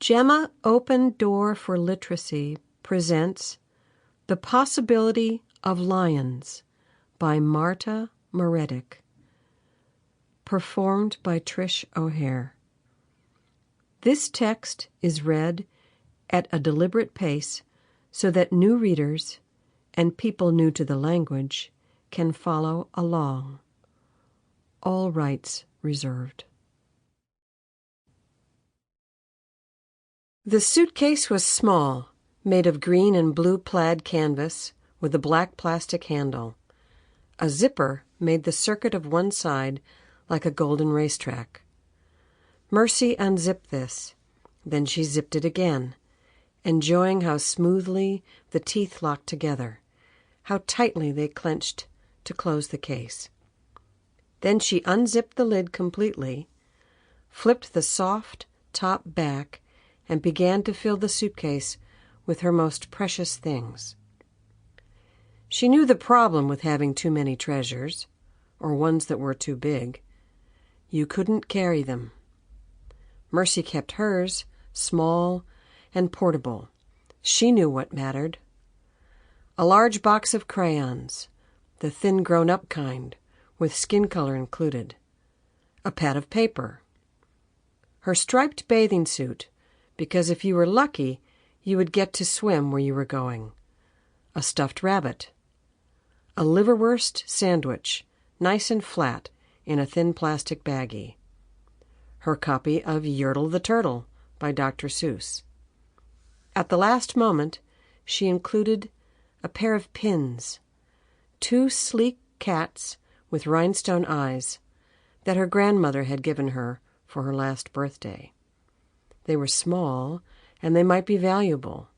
Gemma Open Door for Literacy presents The Possibility of Lions by Marta Maretich, performed by Trish O'Hare. This text is read at a deliberate pace so that new readers and people new to the language can follow along. All rights reserved. The suitcase was small, made of green and blue plaid canvas with a black plastic handle. A zipper made the circuit of one side like a golden racetrack. Mercy unzipped this. Then she zipped it again, enjoying how smoothly the teeth locked together, how tightly they clenched to close the case. Then she unzipped the lid completely, flipped the soft top back, and began to fill the suitcase with her most precious things. She knew the problem with having too many treasures, or ones that were too big. You couldn't carry them. Mercy kept hers small and portable. She knew what mattered. A large box of crayons, the thin grown-up kind, with skin color included. A pad of paper. Her striped bathing suit, because if you were lucky, you would get to swim where you were going. A stuffed rabbit. A liverwurst sandwich, nice and flat, in a thin plastic baggie. Her copy of Yertle the Turtle by Dr. Seuss. At the last moment, she included a pair of pins, two sleek cats with rhinestone eyes that her grandmother had given her for her last birthday. They were small, and they might be valuable.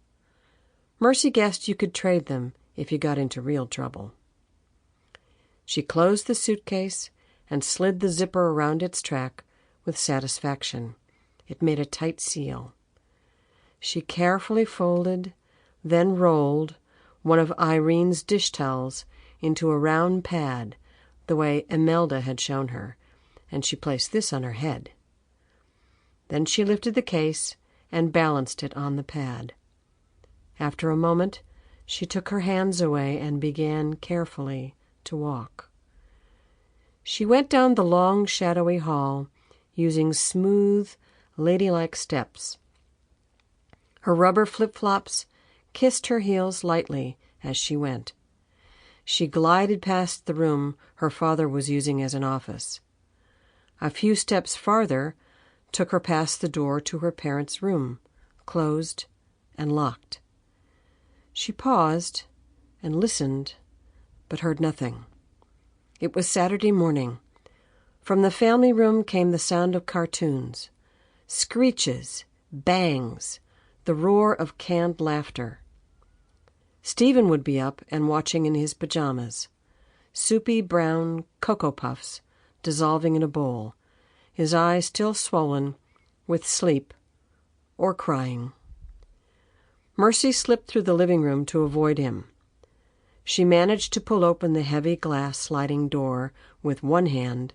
Mercy guessed you could trade them if you got into real trouble. She closed the suitcase and slid the zipper around its track with satisfaction. It made a tight seal. She carefully folded, then rolled one of Irene's dish towels into a round pad, the way Imelda had shown her, and she placed this on her head. Then she lifted the case and balanced it on the pad. After a moment, she took her hands away and began carefully to walk. She went down the long, shadowy hall, using smooth, ladylike steps. Her rubber flip-flops kissed her heels lightly as she went. She glided past the room her father was using as an office. A few steps farther took her past the door to her parents' room, closed and locked. She paused and listened, but heard nothing. It was Saturday morning. From the family room came the sound of cartoons, screeches, bangs, the roar of canned laughter. Stephen would be up and watching in his pajamas, soupy brown Cocoa Puffs dissolving in a bowl, his eyes still swollen with sleep or crying. Mercy slipped through the living room to avoid him. She managed to pull open the heavy glass sliding door with one hand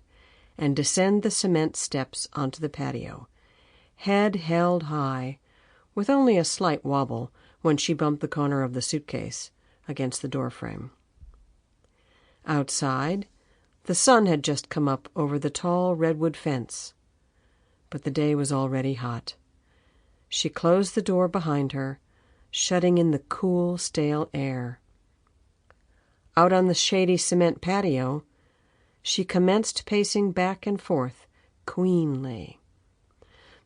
and descend the cement steps onto the patio, head held high, with only a slight wobble when she bumped the corner of the suitcase against the doorframe. Outside, the sun had just come up over the tall redwood fence, but the day was already hot. She closed the door behind her, shutting in the cool, stale air. Out on the shady cement patio, she commenced pacing back and forth, queenly.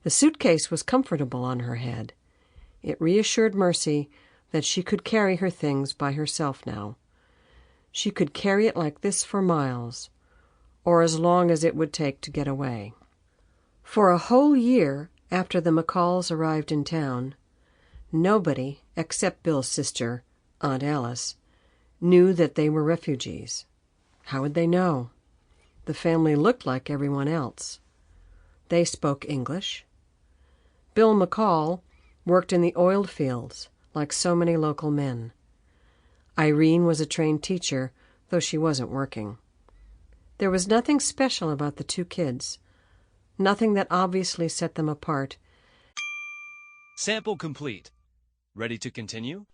The suitcase was comfortable on her head. It reassured Mercy that she could carry her things by herself now. She could carry it like this for miles, or as long as it would take to get away. For a whole year after the McCalls arrived in town, nobody, except Bill's sister, Aunt Alice, knew that they were refugees. How would they know? The family looked like everyone else. They spoke English. Bill McCall worked in the oil fields like so many local men. Irene was a trained teacher, though she wasn't working. There was nothing special about the two kids, nothing that obviously set them apart, Sample complete. Ready to continue?